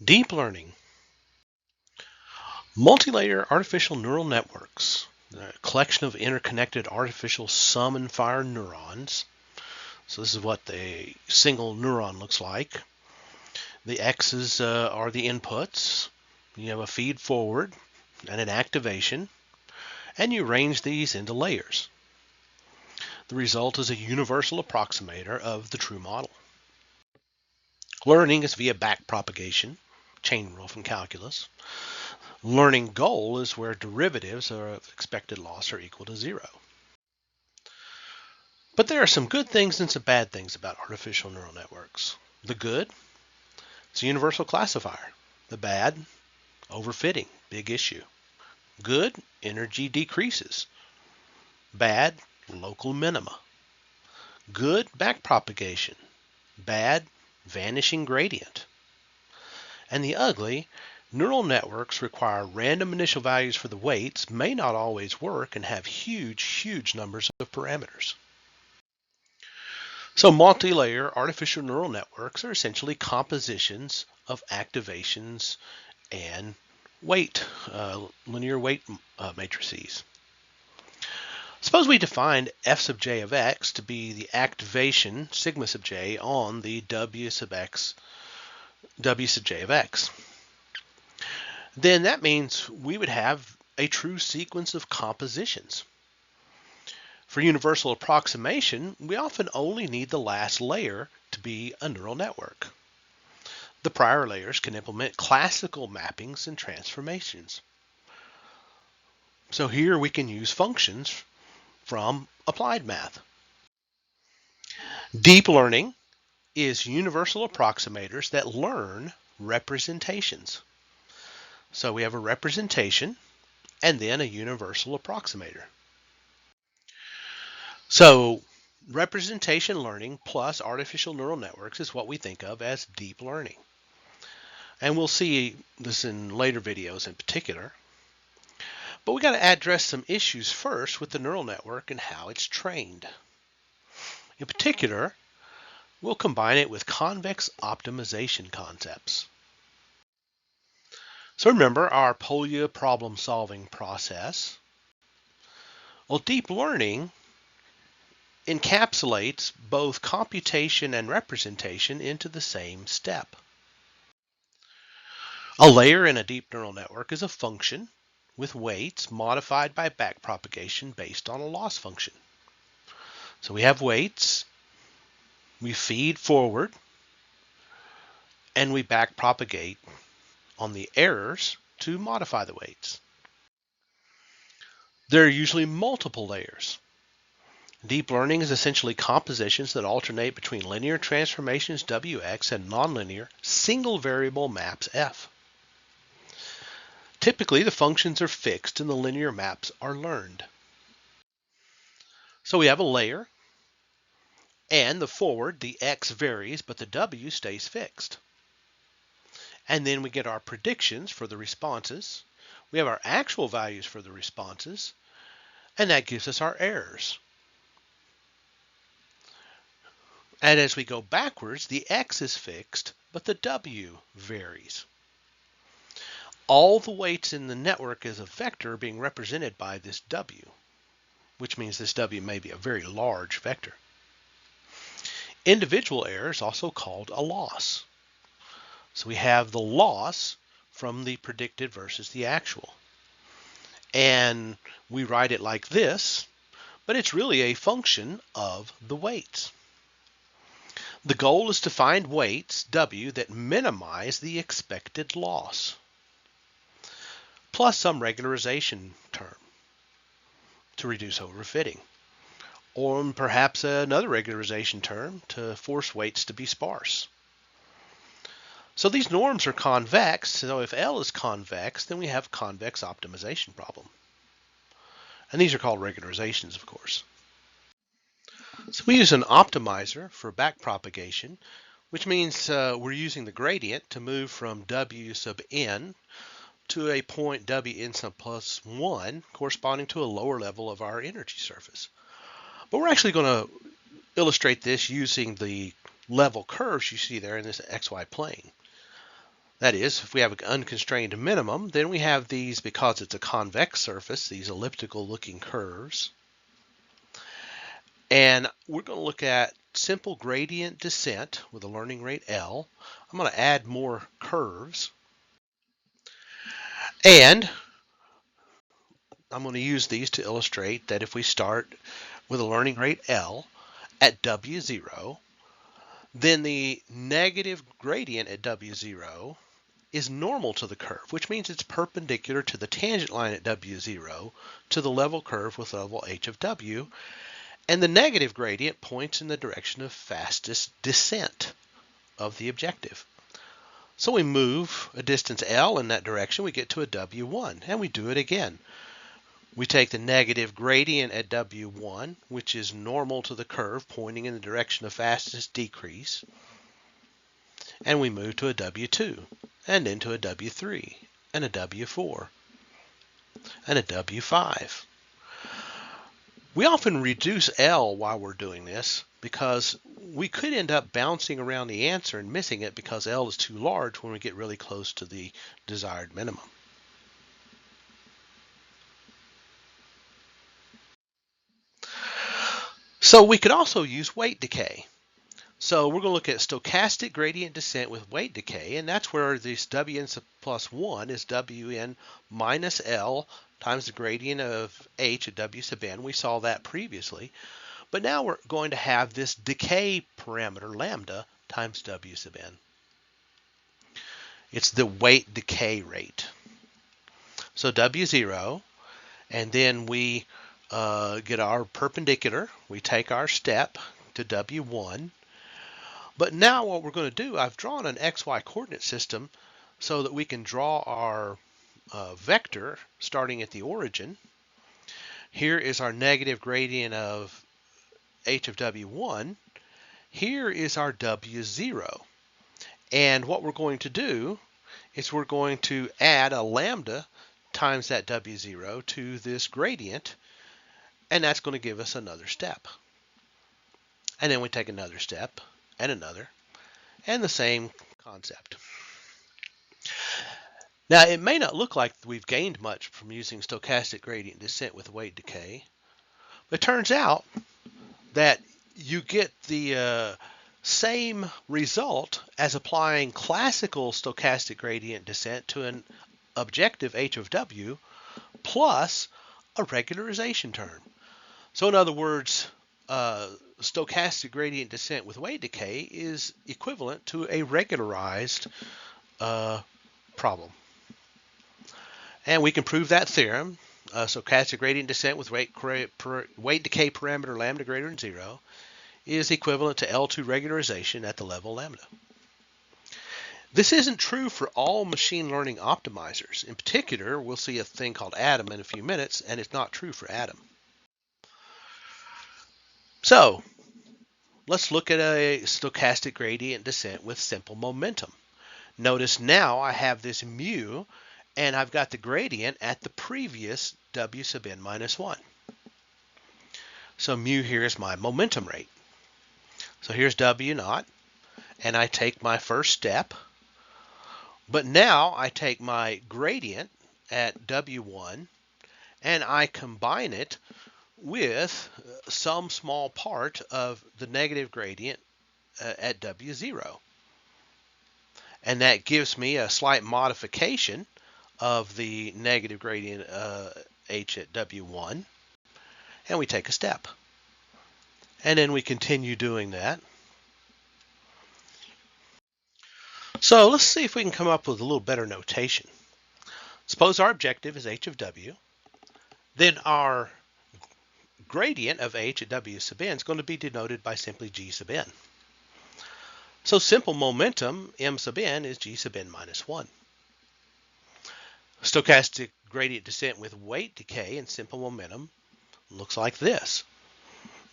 Deep learning. Multilayer artificial neural networks, a collection of interconnected artificial sum and fire neurons. So this is what the single neuron looks like. The X's are the inputs. You have a feed forward and an activation, and you arrange these into layers. The result is a universal approximator of the true model. Learning is via backpropagation, chain rule from calculus. Learning goal is where derivatives of expected loss are equal to 0. But there are some good things and some bad things about artificial neural networks. The good, it's a universal classifier. The bad, overfitting, big issue. Good, energy decreases. Bad, local minima. Good, backpropagation. Bad, vanishing gradient. And the ugly, neural networks require random initial values for the weights, may not always work, and have huge numbers of parameters. So multi-layer artificial neural networks are essentially compositions of activations and linear weight matrices. Suppose we defined f sub j of x to be the activation sigma sub j on the w sub j of x. Then that means we would have a true sequence of compositions. For universal approximation, we often only need the last layer to be a neural network. The prior layers can implement classical mappings and transformations. So here we can use functions from applied math. Deep learning is universal approximators that learn representations. So we have a representation and then a universal approximator. So representation learning plus artificial neural networks is what we think of as deep learning. And we'll see this in later videos in particular. But we got to address some issues first with the neural network and how it's trained. In particular, we'll combine it with convex optimization concepts. So remember our POLIA problem-solving process. Well, deep learning encapsulates both computation and representation into the same step. A layer in a deep neural network is a function with weights modified by backpropagation based on a loss function. So we have weights, we feed forward, and we backpropagate on the errors to modify the weights. There are usually multiple layers. Deep learning is essentially compositions that alternate between linear transformations Wx and nonlinear single variable maps F. Typically, the functions are fixed and the linear maps are learned. So we have a layer, and the forward, the x varies, but the w stays fixed. And then we get our predictions for the responses. We have our actual values for the responses, and that gives us our errors. And as we go backwards, the x is fixed, but the w varies. All the weights in the network as a vector being represented by this w, which means this w may be a very large vector. Individual errors, also called a loss. So we have the loss from the predicted versus the actual. And we write it like this, but it's really a function of the weights. The goal is to find weights, w, that minimize the expected loss, plus some regularization term to reduce overfitting, or perhaps another regularization term to force weights to be sparse. So these norms are convex, so if L is convex, then we have a convex optimization problem. And these are called regularizations, of course. So we use an optimizer for backpropagation, which means we're using the gradient to move from W sub n to a point Wn sub plus 1 corresponding to a lower level of our energy surface. But we're actually going to illustrate this using the level curves you see there in this xy plane. That is, if we have an unconstrained minimum, then we have these, because it's a convex surface, these elliptical looking curves. And we're going to look at simple gradient descent with a learning rate L. I'm going to add more curves. And I'm going to use these to illustrate that if we start with a learning rate L at W0, then the negative gradient at W0 is normal to the curve, which means it's perpendicular to the tangent line at W0 to the level curve with level h of W, and the negative gradient points in the direction of fastest descent of the objective. So we move a distance L in that direction, we get to a W1, and we do it again. We take the negative gradient at W1, which is normal to the curve pointing in the direction of fastest decrease, and we move to a W2, and then to a W3, and a W4, and a W5. We often reduce L while we're doing this because we could end up bouncing around the answer and missing it because L is too large when we get really close to the desired minimum. So we could also use weight decay. So we're going to look at stochastic gradient descent with weight decay, and that's where this Wn plus 1 is Wn minus L times the gradient of h at W sub n. We saw that previously. But now we're going to have this decay parameter, lambda, times W sub n. It's the weight decay rate. So W0, and then we get our perpendicular. We take our step to W1. But now what we're going to do, I've drawn an xy coordinate system so that we can draw our vector starting at the origin. Here is our negative gradient of h of W1. Here is our W0. And what we're going to do is we're going to add a lambda times that W0 to this gradient, and that's going to give us another step. And then we take another step, and another, and the same concept. Now, it may not look like we've gained much from using stochastic gradient descent with weight decay, but it turns out that you get the same result as applying classical stochastic gradient descent to an objective h of W plus a regularization term. So in other words, stochastic gradient descent with weight decay is equivalent to a regularized problem. And we can prove that theorem. Stochastic gradient descent with weight decay parameter lambda greater than 0 is equivalent to L2 regularization at the level lambda. This isn't true for all machine learning optimizers. In particular, we'll see a thing called ATOM in a few minutes, and it's not true for ATOM. So let's look at a stochastic gradient descent with simple momentum. Notice now I have this mu, and I've got the gradient at the previous W sub n minus 1. So mu here is my momentum rate. So here's W naught, and I take my first step. But now I take my gradient at W1, and I combine it with some small part of the negative gradient at W0. And that gives me a slight modification of the negative gradient h at W1, and we take a step. And then we continue doing that. So let's see if we can come up with a little better notation. Suppose our objective is h of W. Then our gradient of h at W sub n is going to be denoted by simply g sub n. So simple momentum, m sub n, is g sub n minus 1. Stochastic gradient descent with weight decay and simple momentum looks like this.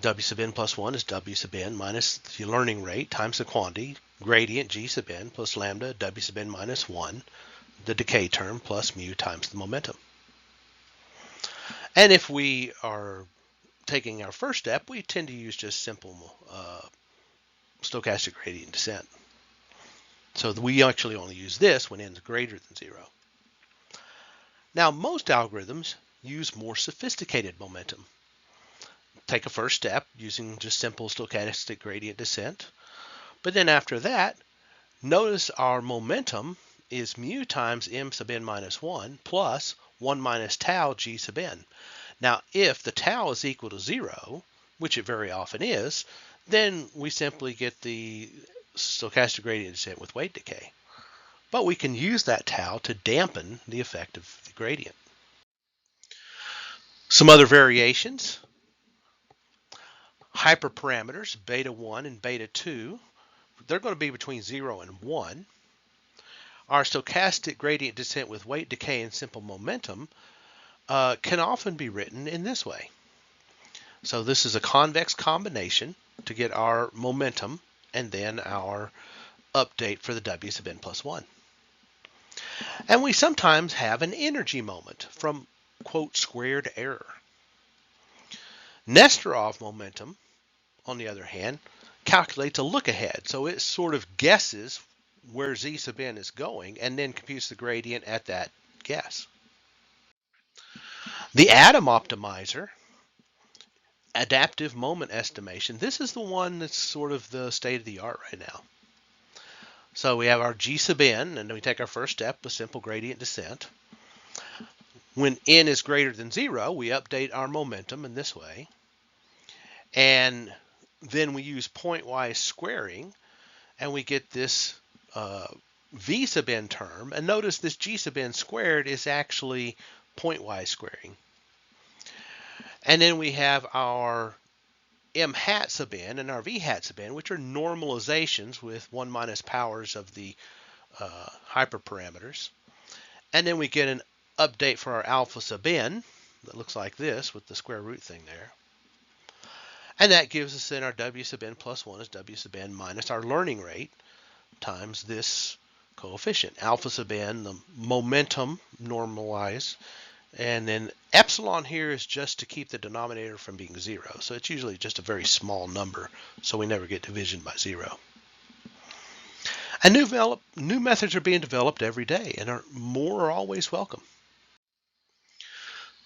W sub n plus 1 is W sub n minus the learning rate times the quantity, gradient g sub n plus lambda W sub n minus 1, the decay term, plus mu times the momentum. And if we are taking our first step, we tend to use just simple stochastic gradient descent. So we actually only use this when n is greater than 0. Now, most algorithms use more sophisticated momentum. Take a first step using just simple stochastic gradient descent. But then after that, notice our momentum is mu times m sub n minus 1 plus 1 minus tau g sub n. Now, if the tau is equal to 0, which it very often is, then we simply get the stochastic gradient descent with weight decay. But we can use that tau to dampen the effect of the gradient. Some other variations. Hyperparameters, beta 1 and beta 2, they're going to be between 0 and 1. Our stochastic gradient descent with weight decay and simple momentum can often be written in this way. So this is a convex combination to get our momentum and then our update for the w sub n plus 1. And we sometimes have an energy moment from, quote, squared error. Nesterov momentum, on the other hand, calculates a look ahead. So it sort of guesses where z sub n is going and then computes the gradient at that guess. The atom optimizer, adaptive moment estimation, this is the one that's sort of the state of the art right now. So we have our g sub n, and then we take our first step with simple gradient descent. When n is greater than 0, we update our momentum in this way. And then we use pointwise squaring, and we get this v sub n term. And notice this g sub n squared is actually pointwise squaring. And then we have our m hat sub n and our v hat sub n, which are normalizations with 1 minus powers of the hyperparameters. And then we get an update for our alpha sub n that looks like this with the square root thing there. And that gives us then our w sub n plus 1 is w sub n minus our learning rate times this coefficient. Alpha sub n, the momentum normalized, and then epsilon here is just to keep the denominator from being 0. So it's usually just a very small number, so we never get division by 0. And new methods are being developed every day, and more are always welcome.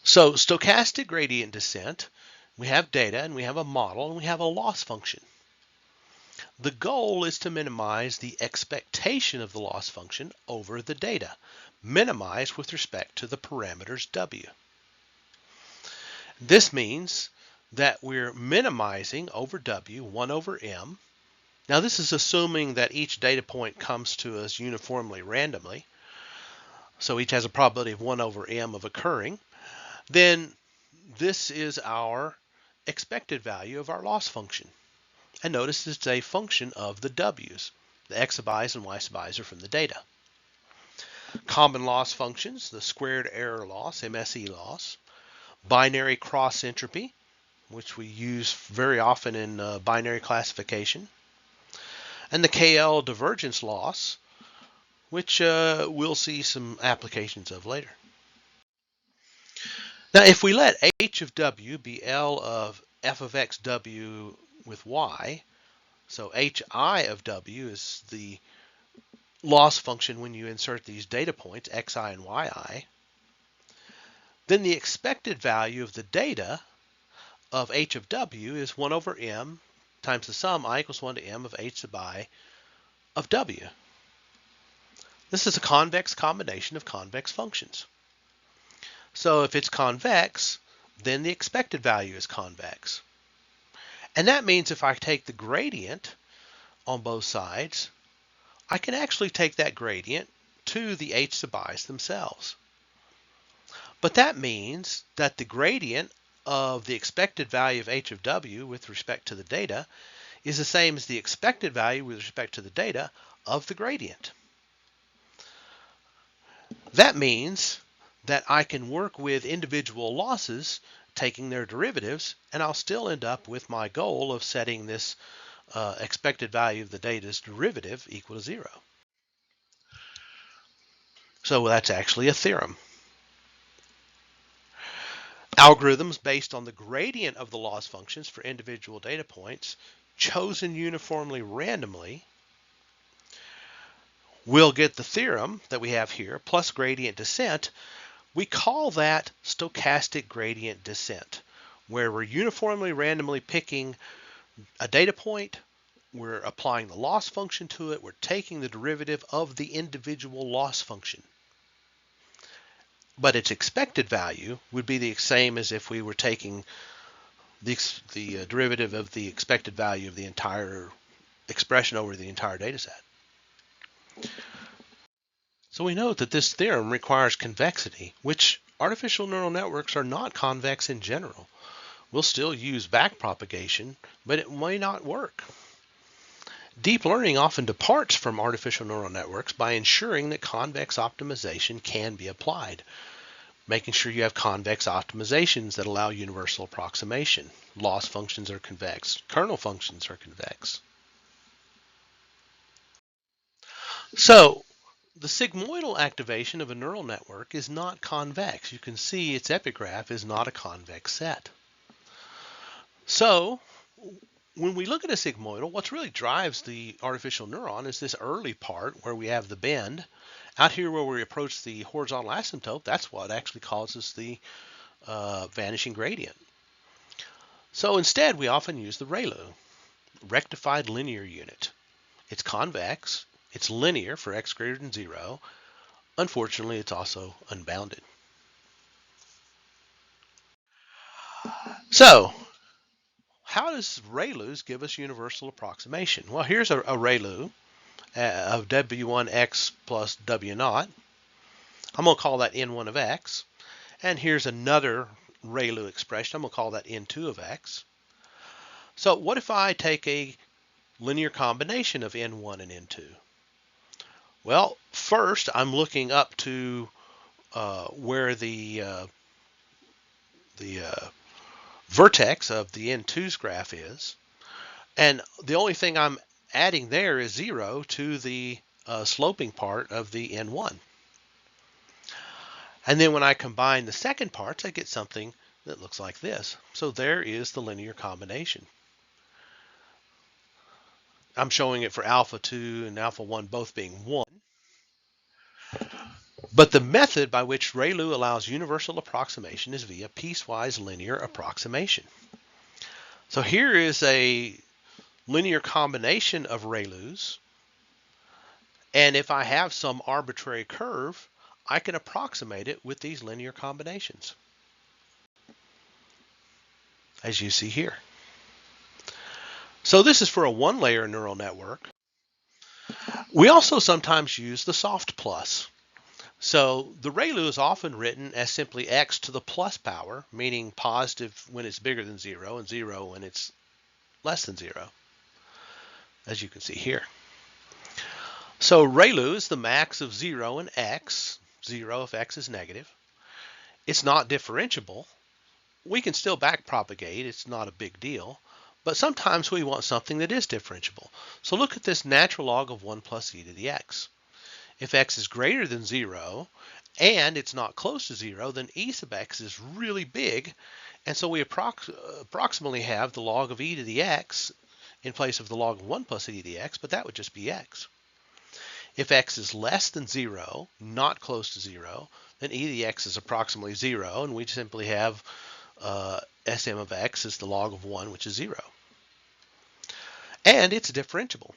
So stochastic gradient descent, we have data and we have a model and we have a loss function. The goal is to minimize the expectation of the loss function over the data, minimized with respect to the parameters w. This means that we're minimizing over w 1 over m. Now this is assuming that each data point comes to us uniformly randomly. So each has a probability of 1 over m of occurring. Then this is our expected value of our loss function. And notice it's a function of the w's. The x sub i's and y sub i's are from the data. Common loss functions, the squared error loss, MSE loss, binary cross entropy, which we use very often in binary classification, and the KL divergence loss, which we'll see some applications of later. Now, if we let h of w be L of f of x w with y, so hi of w is the loss function when you insert these data points, xi and yi, then the expected value of the data of h of w is 1 over m times the sum I equals 1 to m of h sub I of w. This is a convex combination of convex functions. So if it's convex, then the expected value is convex. And that means if I take the gradient on both sides, I can actually take that gradient to the h sub i's themselves. But that means that the gradient of the expected value of h of w with respect to the data is the same as the expected value with respect to the data of the gradient. That means that I can work with individual losses, taking their derivatives, and I'll still end up with my goal of setting this expected value of the data's derivative equal to 0. So that's actually a theorem. Algorithms based on the gradient of the loss functions for individual data points chosen uniformly randomly we'll get the theorem that we have here plus gradient descent. We call that stochastic gradient descent, where we're uniformly randomly picking a data point, we're applying the loss function to it, we're taking the derivative of the individual loss function. But its expected value would be the same as if we were taking the derivative of the expected value of the entire expression over the entire data set. So we note that this theorem requires convexity, which artificial neural networks are not convex in general. We'll still use backpropagation, but it may not work. Deep learning often departs from artificial neural networks by ensuring that convex optimization can be applied, making sure you have convex optimizations that allow universal approximation. Loss functions are convex. Kernel functions are convex. So the sigmoidal activation of a neural network is not convex. You can see its epigraph is not a convex set. So when we look at a sigmoidal, what really drives the artificial neuron is this early part where we have the bend. Out here where we approach the horizontal asymptote, that's what actually causes the vanishing gradient. So instead, we often use the ReLU, rectified linear unit. It's convex, it's linear for x greater than 0. Unfortunately, it's also unbounded. So how does ReLUs give us universal approximation? Well, here's a ReLU of W1x plus W0. I'm going to call that N1 of x. And here's another ReLU expression. I'm going to call that N2 of x. So what if I take a linear combination of N1 and N2? Well, first I'm looking up to where the vertex of the N2's graph is. And the only thing I'm adding there is 0 to the sloping part of the N1. And then when I combine the second parts, I get something that looks like this. So there is the linear combination. I'm showing it for alpha 2 and alpha 1 both being 1. But the method by which ReLU allows universal approximation is via piecewise linear approximation. So here is a linear combination of ReLUs. And if I have some arbitrary curve, I can approximate it with these linear combinations, as you see here. So this is for a one-layer neural network. We also sometimes use the soft plus. So the ReLU is often written as simply x to the plus power, meaning positive when it's bigger than 0 and 0 when it's less than 0, as you can see here. So ReLU is the max of 0 and x, 0 if x is negative. It's not differentiable. We can still backpropagate, it's not a big deal, but sometimes we want something that is differentiable. So look at this natural log of 1 plus e to the x. If x is greater than 0 and it's not close to 0, then e sub x is really big, and so we approximately have the log of e to the x in place of the log of 1 plus e to the x, but that would just be x. If x is less than 0, not close to 0, then e to the x is approximately 0, and we simply have Sm of x is the log of 1, which is 0. And it's differentiable.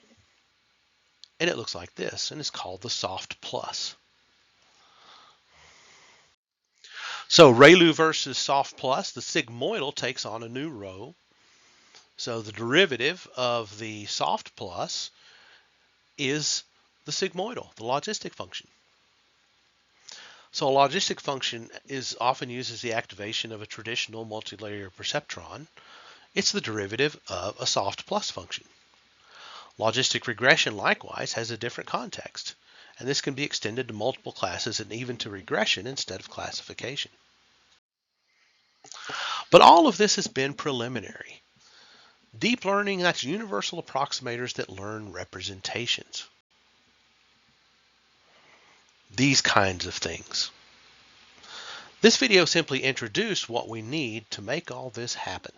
And it looks like this, and it's called the soft plus. So ReLU versus soft plus, the sigmoidal takes on a new role. So the derivative of the soft plus is the sigmoidal, the logistic function. So a logistic function is often used as the activation of a traditional multilayer perceptron. It's the derivative of a soft plus function. Logistic regression likewise has a different context, and this can be extended to multiple classes and even to regression instead of classification. But all of this has been preliminary. Deep learning, that's universal approximators that learn representations. These kinds of things. This video simply introduced what we need to make all this happen.